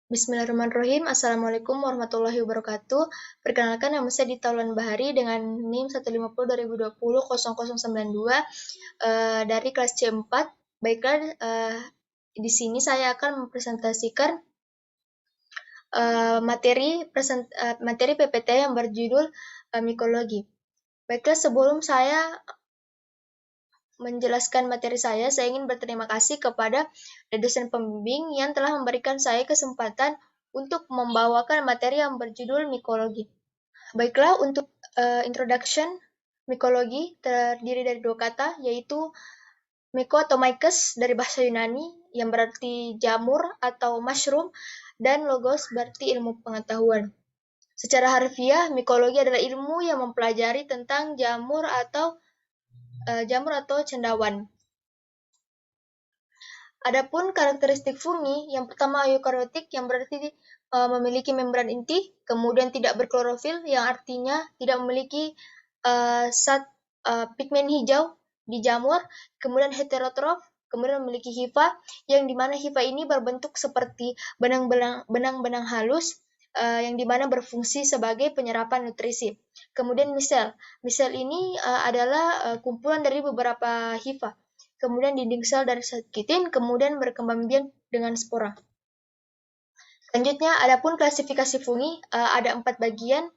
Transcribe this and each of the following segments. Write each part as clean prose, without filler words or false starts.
Bismillahirrahmanirrahim. Assalamualaikum warahmatullahi wabarakatuh. Perkenalkan, nama saya Dita Ulan Bahari dengan NIM 150-2020-0092 dari kelas C4. Baiklah, di sini saya akan mempresentasikan materi PPT yang berjudul mikologi. Baiklah, sebelum saya menjelaskan materi saya ingin berterima kasih kepada dosen pembimbing yang telah memberikan saya kesempatan untuk membawakan materi yang berjudul mikologi. Baiklah, untuk introduction, mikologi terdiri dari dua kata, yaitu miko atau mycos dari bahasa Yunani, yang berarti jamur atau mushroom, dan logos berarti ilmu pengetahuan. Secara harfiah, mikologi adalah ilmu yang mempelajari tentang jamur atau cendawan. Adapun karakteristik fungi, yang pertama eukariotik yang berarti memiliki membran inti, kemudian tidak berklorofil yang artinya tidak memiliki pigmen hijau di jamur, kemudian heterotrof, kemudian memiliki hifa, yang dimana hifa ini berbentuk seperti benang-benang halus, yang dimana berfungsi sebagai penyerapan nutrisi. Kemudian misel ini adalah kumpulan dari beberapa hifa. Kemudian dinding sel dari kitin, kemudian berkembang biak dengan spora. Selanjutnya, adapun klasifikasi fungi, ada 4 bagian.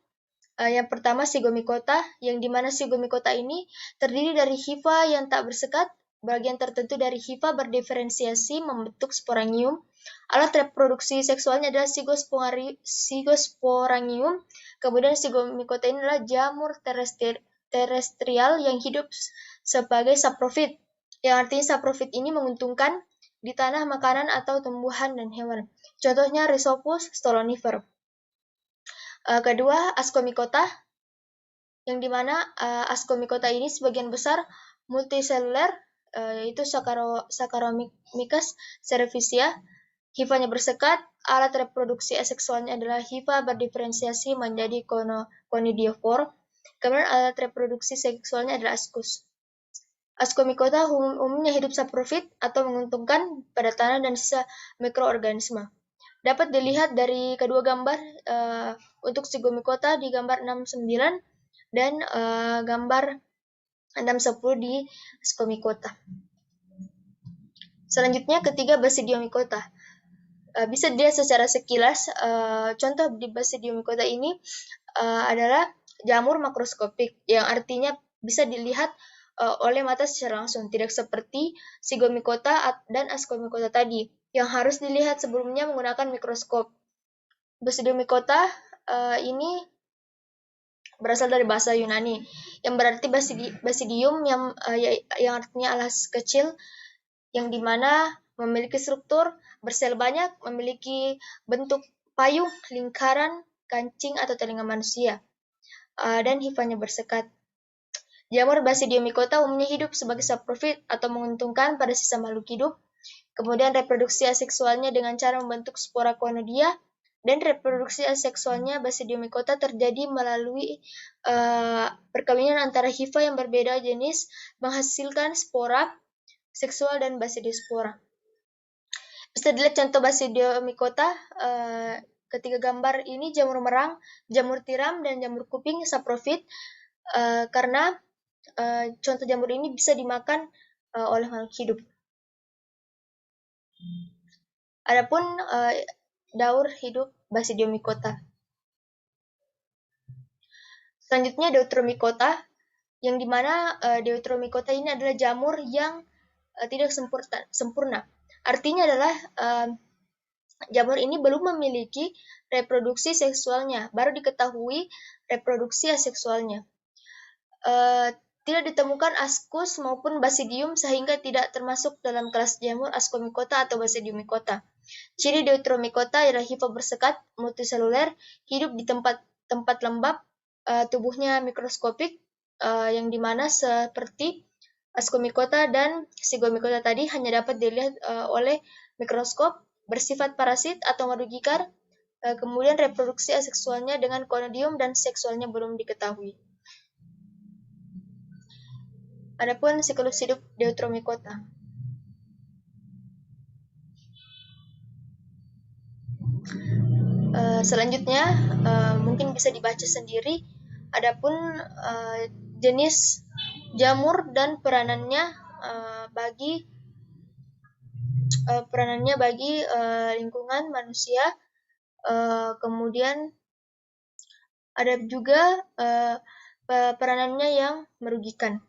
Yang pertama Zygomicota, yang dimana Zygomicota ini terdiri dari hifa yang tak bersekat. Bagian tertentu dari hifa berdiferensiasi membentuk sporangium. Alat reproduksi seksualnya adalah Zygosporangium. Kemudian Zygomicota ini adalah jamur terestrial yang hidup sebagai saprofit. Yang artinya saprofit ini menguntungkan di tanah, makanan, atau tumbuhan dan hewan. Contohnya Rhizopus stolonifer. Kedua, Ascomycota, yang dimana Ascomycota ini sebagian besar multiseluler, yaitu Saccharomyces cerevisiae. Hifanya bersekat, alat reproduksi aseksualnya adalah hifa berdiferensiasi menjadi conidiophor. Kemudian alat reproduksi seksualnya adalah ascus. Ascomycota umumnya hidup saprofit atau menguntungkan pada tanah dan sisa mikroorganisme. Dapat dilihat dari kedua gambar untuk Zygomicota di gambar 69 dan gambar 610 di Ascomycota. Selanjutnya ketiga Basidiomycota. Bisa dilihat secara sekilas, contoh di Basidiomycota ini adalah jamur makroskopik, yang artinya bisa dilihat oleh mata secara langsung, tidak seperti Zygomicota dan Ascomycota tadi, yang harus dilihat sebelumnya menggunakan mikroskop. Basidiomycota ini berasal dari bahasa Yunani, yang berarti basidium, yang artinya alas kecil, yang dimana memiliki struktur bersel banyak, memiliki bentuk payung, lingkaran, kancing atau telinga manusia, dan hifanya bersekat. Jamur Basidiomycota umumnya hidup sebagai saprofit atau menguntungkan pada sisa makhluk hidup. Kemudian reproduksi aseksualnya dengan cara membentuk spora conodia, dan reproduksi aseksualnya Basidiomycota terjadi melalui perkawinan antara hifa yang berbeda jenis menghasilkan spora seksual dan basidiospora. Bisa dilihat contoh Basidiomycota ketiga gambar ini: jamur merang, jamur tiram, dan jamur kuping saprofit, karena contoh jamur ini bisa dimakan oleh makhluk hidup. Adapun daur hidup Basidiomycota. Selanjutnya Deuteromycota, yang dimana Deuteromycota ini adalah jamur yang tidak sempurna. Artinya adalah jamur ini belum memiliki reproduksi seksualnya, baru diketahui reproduksi aseksualnya. Tidak ditemukan ascus maupun basidium sehingga tidak termasuk dalam kelas jamur Ascomycota atau Basidiomycota. Ciri Deuteromycota adalah hifa bersekat, multiseluler, hidup di tempat lembab, tubuhnya mikroskopik, yang dimana seperti Ascomycota dan Zygomicota tadi hanya dapat dilihat oleh mikroskop, bersifat parasit atau merugikan, kemudian reproduksi aseksualnya dengan conodium dan seksualnya belum diketahui. Adapun siklus hidup Deuteromycota. Selanjutnya mungkin bisa dibaca sendiri. Adapun jenis jamur dan peranannya bagi lingkungan manusia. Kemudian ada juga peranannya yang merugikan.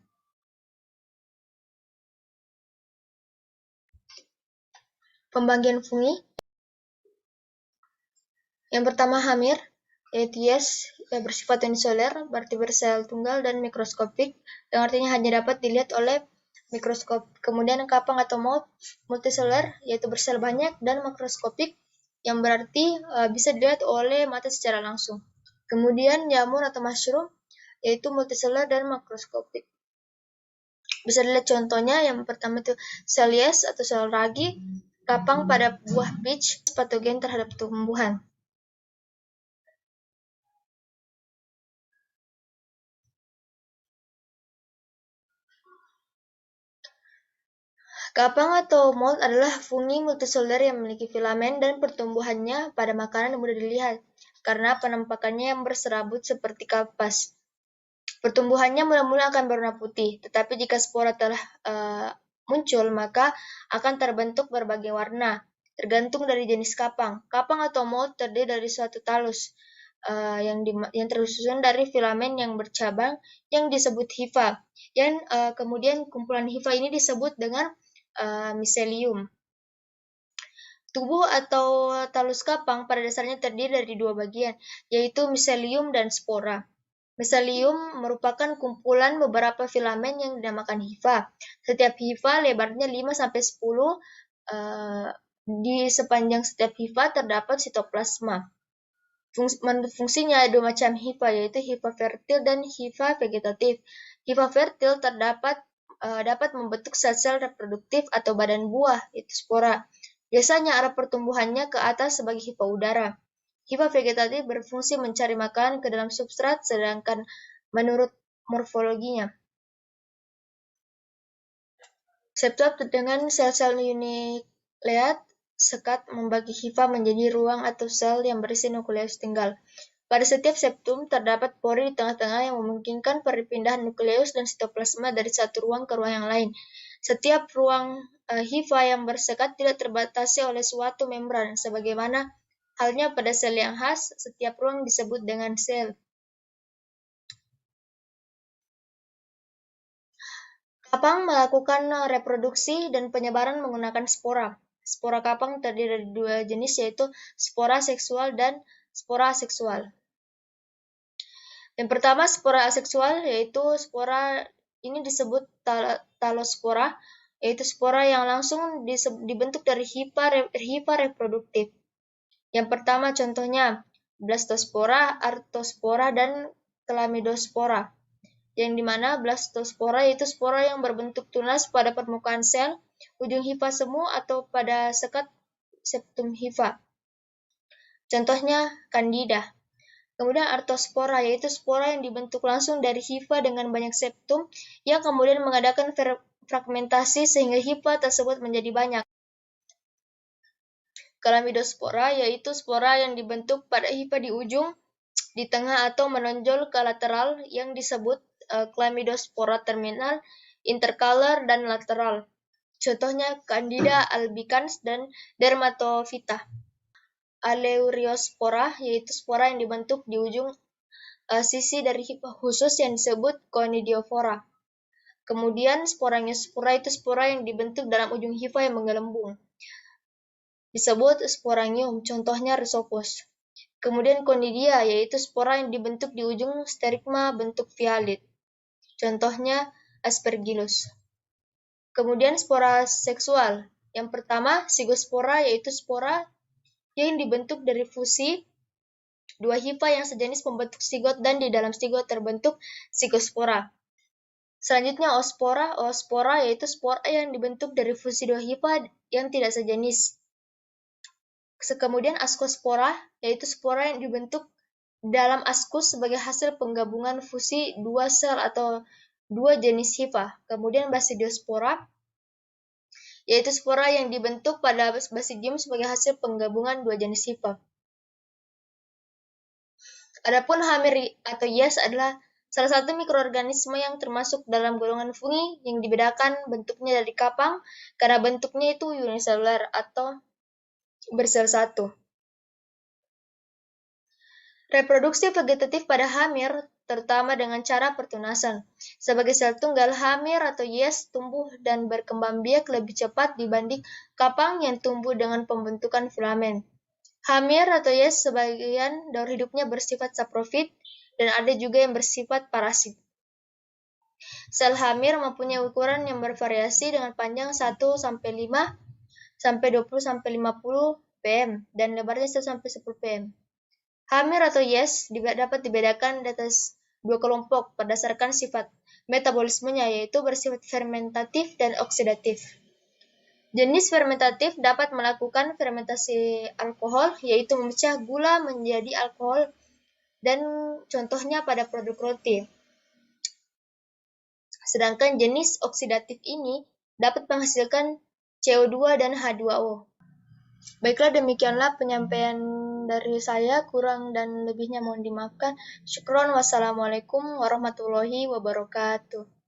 Pembagian fungi. Yang pertama hamir, yaitu bersifat uniseluler, berarti bersel tunggal dan mikroskopik, yang artinya hanya dapat dilihat oleh mikroskop. Kemudian kapang atau mold, multiseluler, yaitu bersel banyak, dan makroskopik, yang berarti bisa dilihat oleh mata secara langsung. Kemudian jamur atau mushroom, yaitu multiseluler dan makroskopik. Bisa dilihat contohnya, yang pertama itu sel yes atau sel ragi, kapang pada buah peach, patogen terhadap tumbuhan. Kapang atau mold adalah fungi multiseluler yang memiliki filamen dan pertumbuhannya pada makanan mudah dilihat karena penampakannya yang berserabut seperti kapas. Pertumbuhannya mula-mula akan berwarna putih, tetapi jika spora telah muncul maka akan terbentuk berbagai warna, tergantung dari jenis kapang. Kapang atau mold terdiri dari suatu talus yang tersusun dari filamen yang bercabang yang disebut hifa. Kemudian kumpulan hifa ini disebut dengan miselium. Tubuh atau talus kapang pada dasarnya terdiri dari dua bagian, yaitu miselium dan spora. Miselium merupakan kumpulan beberapa filamen yang dinamakan hifa. Setiap hifa lebarnya 5-10. Di sepanjang setiap hifa terdapat sitoplasma. Fungsinya ada dua macam hifa, yaitu hifa fertil dan hifa vegetatif. Hifa fertil dapat membentuk sel-sel reproduktif atau badan buah, yaitu spora. Biasanya arah pertumbuhannya ke atas sebagai hifa udara. Hifa vegetatif berfungsi mencari makanan ke dalam substrat, sedangkan menurut morfologinya, septum dengan sel-sel unikeat sekat membagi hifa menjadi ruang atau sel yang berisi nukleus tunggal. Pada setiap septum terdapat pori di tengah-tengah yang memungkinkan perpindahan nukleus dan sitoplasma dari satu ruang ke ruang yang lain. Setiap ruang hifa yang bersekat tidak terbatasi oleh suatu membran, sebagaimana halnya pada sel yang khas, setiap ruang disebut dengan sel. Kapang melakukan reproduksi dan penyebaran menggunakan spora. Spora kapang terdiri dari dua jenis, yaitu spora seksual dan spora aseksual. Yang pertama, spora aseksual, yaitu spora ini disebut talospora, yaitu spora yang langsung dibentuk dari hifa reproduktif. Yang pertama contohnya blastospora, artospora, dan chlamydospora. Yang dimana blastospora yaitu spora yang berbentuk tunas pada permukaan sel, ujung hifa semu atau pada sekat septum hifa. Contohnya Candida. Kemudian artospora yaitu spora yang dibentuk langsung dari hifa dengan banyak septum yang kemudian mengadakan fragmentasi sehingga hifa tersebut menjadi banyak. Chlamydospora yaitu spora yang dibentuk pada hifa di ujung, di tengah atau menonjol ke lateral yang disebut chlamydospora terminal, intercalar, dan lateral. Contohnya Candida albicans dan Dermatophyta. Aleuriospora yaitu spora yang dibentuk di ujung sisi dari hifa khusus yang disebut conidiophora. Kemudian sporangiosspora itu spora yang dibentuk dalam ujung hifa yang menggelembung, disebut sporangium, contohnya Rhizopus. Kemudian conidia yaitu spora yang dibentuk di ujung sterigma bentuk vialit, contohnya Aspergillus. Kemudian spora seksual. Yang pertama Zygospora yaitu spora yang dibentuk dari fusi dua hifa yang sejenis membentuk zigot dan di dalam zigot terbentuk zygospora. Selanjutnya oospora yaitu spora yang dibentuk dari fusi dua hifa yang tidak sejenis. Kemudian ascospora yaitu spora yang dibentuk dalam ascus sebagai hasil penggabungan fusi dua sel atau dua jenis hifa. Kemudian basidiospora yaitu spora yang dibentuk pada basidium sebagai hasil penggabungan dua jenis sifat. Adapun hamir atau yeast adalah salah satu mikroorganisme yang termasuk dalam golongan fungi yang dibedakan bentuknya dari kapang karena bentuknya itu uniselular atau bersel satu. Reproduksi vegetatif pada hamir terutama dengan cara pertunasan. Sebagai sel tunggal, hamir atau yeast tumbuh dan berkembang biak lebih cepat dibanding kapang yang tumbuh dengan pembentukan filamen. Hamir atau yeast sebagian daur hidupnya bersifat saprofit dan ada juga yang bersifat parasit. Sel hamir mempunyai ukuran yang bervariasi dengan panjang 1 sampai 5 sampai 20 sampai 50 pm dan lebarnya 1 sampai 10 pm. Hamir atau yeast dapat dibedakan di atas dua kelompok berdasarkan sifat metabolismenya, yaitu bersifat fermentatif dan oksidatif. Jenis fermentatif dapat melakukan fermentasi alkohol, yaitu memecah gula menjadi alkohol, dan contohnya pada produk roti. Sedangkan jenis oksidatif ini dapat menghasilkan CO2 dan H2O. Baiklah, demikianlah penyampaian dari saya, kurang dan lebihnya mohon dimaafkan. Syukron, wassalamualaikum warahmatullahi wabarakatuh.